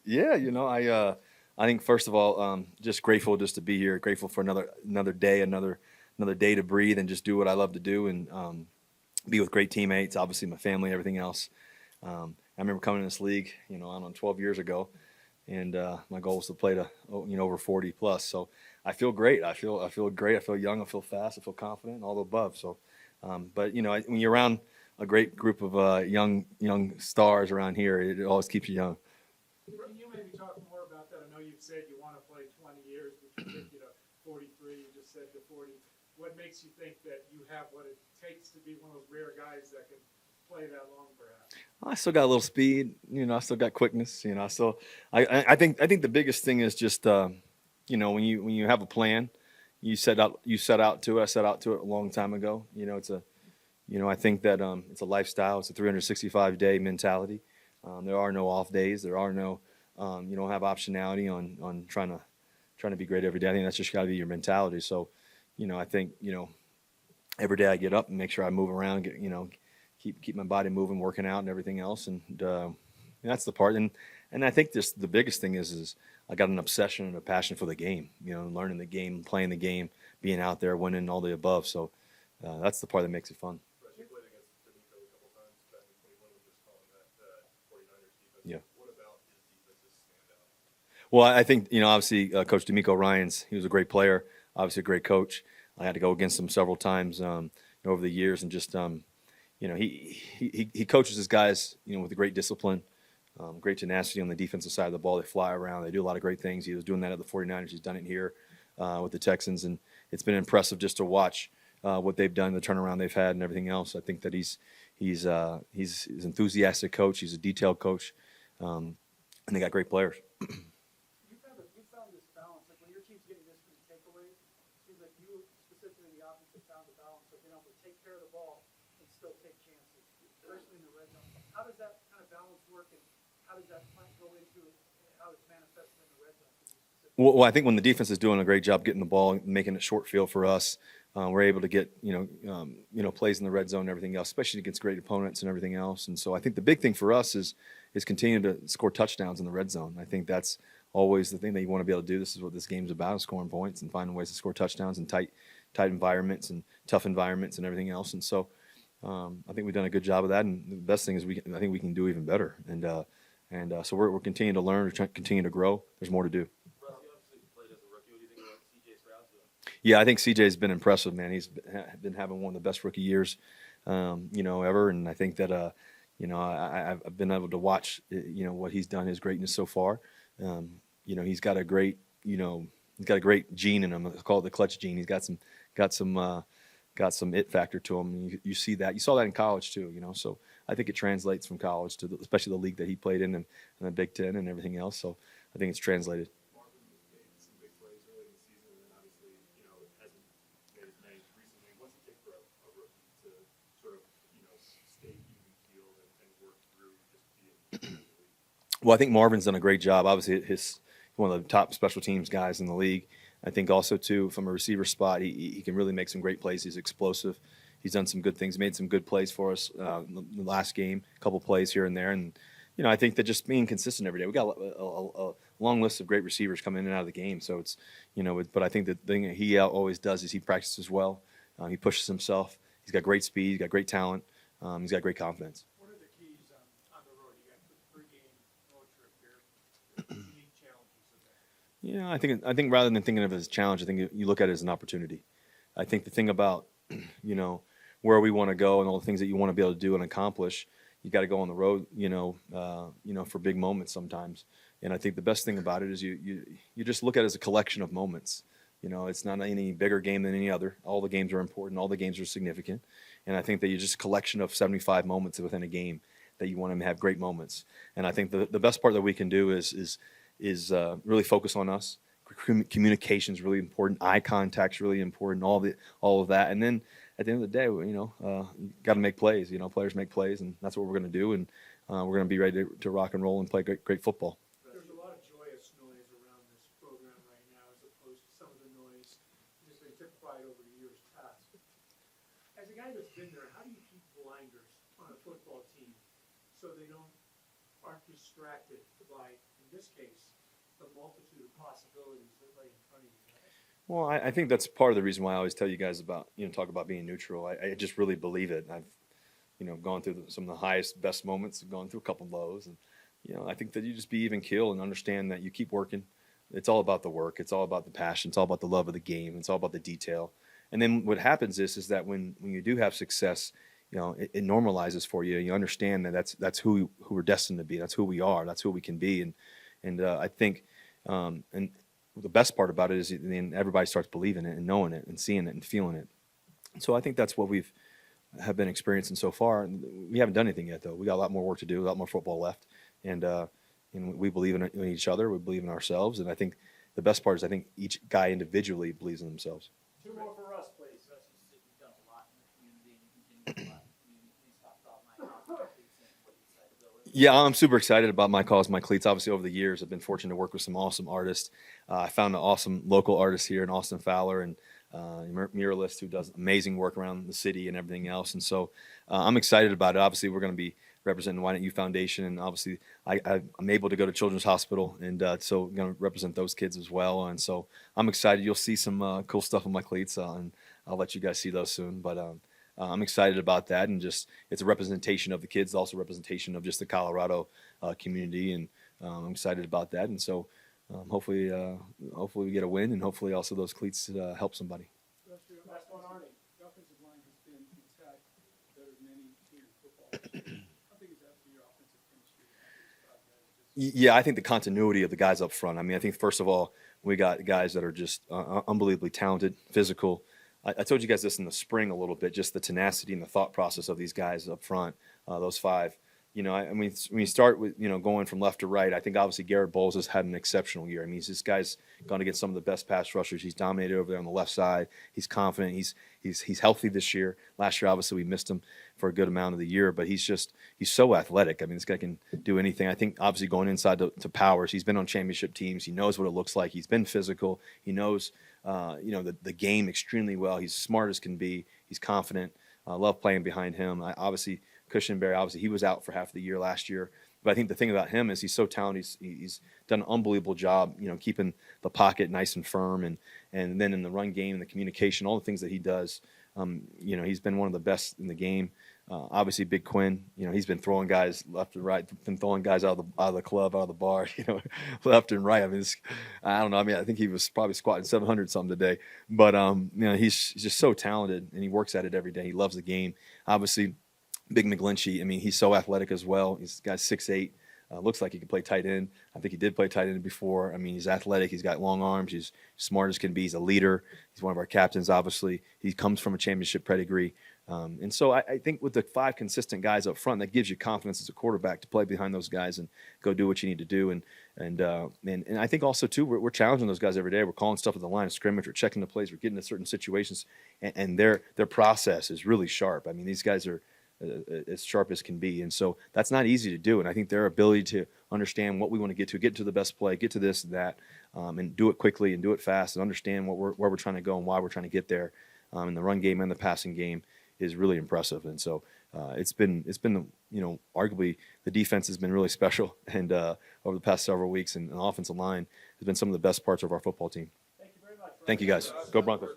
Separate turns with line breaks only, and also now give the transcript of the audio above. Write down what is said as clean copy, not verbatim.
Yeah, I think first of all, just grateful just to be here. Grateful for another day, another day to breathe and just do what I love to do and be with great teammates. Obviously, my family, everything else. I remember coming in this league, I don't know, 12 years ago, and my goal was to play to over 40 plus. So I feel great. I feel great. I feel young. I feel fast. I feel confident, and all the above. So, but when you're around a great group of young stars around here, it always keeps you young.
Can you maybe talk more about that? I know you've said you want to play 20 years, which would take you to 43. You just said to 40. What makes you think that you have what it takes to be one of those rare guys that can play that long, perhaps?
I still got a little speed. I still got quickness. I think the biggest thing is just when you have a plan, you set out to it. I set out to it a long time ago. I think that it's a lifestyle. It's a 365-day mentality. There are no off days. There are no you don't have optionality on trying to be great every day. I think that's just got to be your mentality. So, I think every day I get up and make sure I move around, keep my body moving, working out, and everything else. And that's the part. And I think this the biggest thing is I got an obsession and a passion for the game. Learning the game, playing the game, being out there, winning, all the above. So that's the part that makes it fun.
You played against D'Amico a couple times back in 21 when he was calling that 49ers defense.
Yeah.
What about his defenses stand out?
Well, I think obviously Coach D'Amico Ryans. He was a great player, obviously a great coach. I had to go against him several times over the years, and just he coaches his guys with great discipline, great tenacity on the defensive side of the ball. They fly around. They do a lot of great things. He was doing that at the 49ers. He's done it here with the Texans, and it's been impressive just to watch what they've done, the turnaround they've had, and everything else. I think that he's an enthusiastic coach. He's a detailed coach, and they got great players.
You found this balance, like when your team's getting this many takeaways, it seems like you specifically in the offense have found the balance of being able to take care of the ball and still take chances, especially in the red zone. How does that kind of balance work, and how does that plan go into how it's manifested in the red zone for you specifically?
Well, I think when the defense is doing a great job getting the ball, making it short field for us, we're able to get plays in the red zone and everything else, especially against great opponents and everything else. And so I think the big thing for us is continuing to score touchdowns in the red zone. I think that's always the thing that you want to be able to do. This is what this game's about: is scoring points and finding ways to score touchdowns in tight environments and tough environments and everything else. And so I think we've done a good job of that. And the best thing is I think we can do even better. And so we're continuing to learn, we're trying to continue to grow. There's more to do.
Russ, you obviously played as a rookie. What do you think about C.J. Stroud's doing?
Yeah, I think CJ's been impressive, man. He's been having one of the best rookie years, ever. And I think that, I've been able to watch, what he's done, his greatness so far. He's got a great, gene in him. It's called the clutch gene. He's got some it factor to him. You see that. You saw that in college too, So I think it translates from college to especially the league that he played in and the Big Ten and everything else. So I think it's translated.
Marvin made some big plays early in the season, and then obviously, hasn't made as many recently. What's it take for a rookie to sort of, stay even keeled and work through just being in the league?
Well, I think Marvin's done a great job. Obviously, he's one of the top special teams guys in the league. I think also, too, from a receiver spot, he can really make some great plays. He's explosive. He's done some good things, made some good plays for us in the last game, a couple plays here and there. And, I think that just being consistent every day. We got a long list of great receivers coming in and out of the game. So it's, but I think the thing that he always does is he practices well. He pushes himself. He's got great speed. He's got great talent. He's got great confidence.
What are the keys on the road? You got the three-game road trip here. Unique challenges of that.
Yeah, I think rather than thinking of it as a challenge, I think you look at it as an opportunity. I think the thing about, where we want to go and all the things that you want to be able to do and accomplish, you got to go on the road, for big moments sometimes. And I think the best thing about it is you just look at it as a collection of moments. It's not any bigger game than any other. All the games are important. All the games are significant. And I think that you're just a collection of 75 moments within a game that you want to have great moments. And I think the best part that we can do is really focus on us. Communication is really important. Eye contact's really important. All of that. And then at the end of the day, you got to make plays. Players make plays, and that's what we're going to do. And we're going to be ready to rock and roll and play great football.
There's a lot of joyous noise around this program right now as opposed to some of the noise that's been typified over years past. As a guy that's been there, how do you keep blinders on a football team so they aren't distracted by
this case, the multitude of possibilities that lay in front of you guys.
Well, I think that's part of the reason why I always tell you guys about, talk about being neutral. I just really believe it. I've, gone through some of the highest, best moments, gone through a couple of lows. And, I think that you just be even keel and understand that you keep working. It's all about the work. It's all about the passion. It's all about the love of the game. It's all about the detail. And then what happens is that when you do have success, it normalizes for you. You understand that that's who we're destined to be. That's who we are. That's who we can be. And I think, and the best part about it is then everybody starts believing it and knowing it and seeing it and feeling it. And so I think that's what have been experiencing so far. We haven't done anything yet, though. We got a lot more work to do, a lot more football left, and we believe in each other. We believe in ourselves, and I think the best part is I think each guy individually believes in themselves.
Two more for Russ, please.
Russ, you've done a lot in the community and you continue to do a lot in the community. Please talk about my cause, my cleats, and what you're excited about.
Yeah, I'm super excited about my cause, my cleats. Obviously, over the years, I've been fortunate to work with some awesome artists. I found an awesome local artist here in Austin Fowler and muralist who does amazing work around the city and everything else. And so I'm excited about it. Obviously, we're going to be representing Why Don't You Foundation, and obviously I'm able to go to Children's Hospital, and so I'm going to represent those kids as well. And so I'm excited. You'll see some cool stuff on my cleats, and I'll let you guys see those soon. But I'm excited about that, and just it's a representation of the kids, also representation of just the Colorado community, and I'm excited about that. And so hopefully we get a win, and hopefully also those cleats help somebody.
Last one, Arnie.
The offensive line has been intact better than any team in football. How big is that for your offensive chemistry?
Yeah, I think the continuity of the guys up front. I mean, I think first of all, we got guys that are just unbelievably talented, physical. I told you guys this in the spring a little bit, just the tenacity and the thought process of these guys up front, those five. I mean, when you start with, going from left to right, I think obviously Garrett Bowles has had an exceptional year. I mean, this guy's gone against some of the best pass rushers. He's dominated over there on the left side. He's confident. He's healthy this year. Last year, obviously, we missed him for a good amount of the year, but he's so athletic. I mean, this guy can do anything. I think obviously going inside to Powers, he's been on championship teams. He knows what it looks like. He's been physical. He knows, the game extremely well. He's smart as can be. He's confident. I love playing behind him. Obviously, Cushionberry, obviously, he was out for half the year last year. But I think the thing about him is he's so talented. He's done an unbelievable job, keeping the pocket nice and firm. And then in the run game and the communication, all the things that he does, he's been one of the best in the game. Obviously, Big Quinn, he's been throwing guys left and right, been throwing guys out of the club, out of the bar, left and right. I mean, I don't know. I mean, I think he was probably squatting 700 something today. But, he's just so talented, and he works at it every day. He loves the game. Obviously, Big McGlinchey, I mean, he's so athletic as well. He's got 6'8", looks like he can play tight end. I think he did play tight end before. I mean, he's athletic. He's got long arms. He's smart as can be. He's a leader. He's one of our captains, obviously. He comes from a championship pedigree. And so I think with the five consistent guys up front, that gives you confidence as a quarterback to play behind those guys and go do what you need to do. And I think also, too, we're challenging those guys every day. We're calling stuff at the line of scrimmage. We're checking the plays. We're getting into certain situations. And their process is really sharp. I mean, these guys are as sharp as can be. And so that's not easy to do. And I think their ability to understand what we want to get to the best play, get to this and that, and do it quickly and do it fast and understand where we're trying to go and why we're trying to get there in the run game and the passing game is really impressive. And so it's been arguably the defense has been really special. And over the past several weeks, and the offensive line has been some of the best parts of our football team.
Thank you very much.
Thank you, guys. Go Broncos.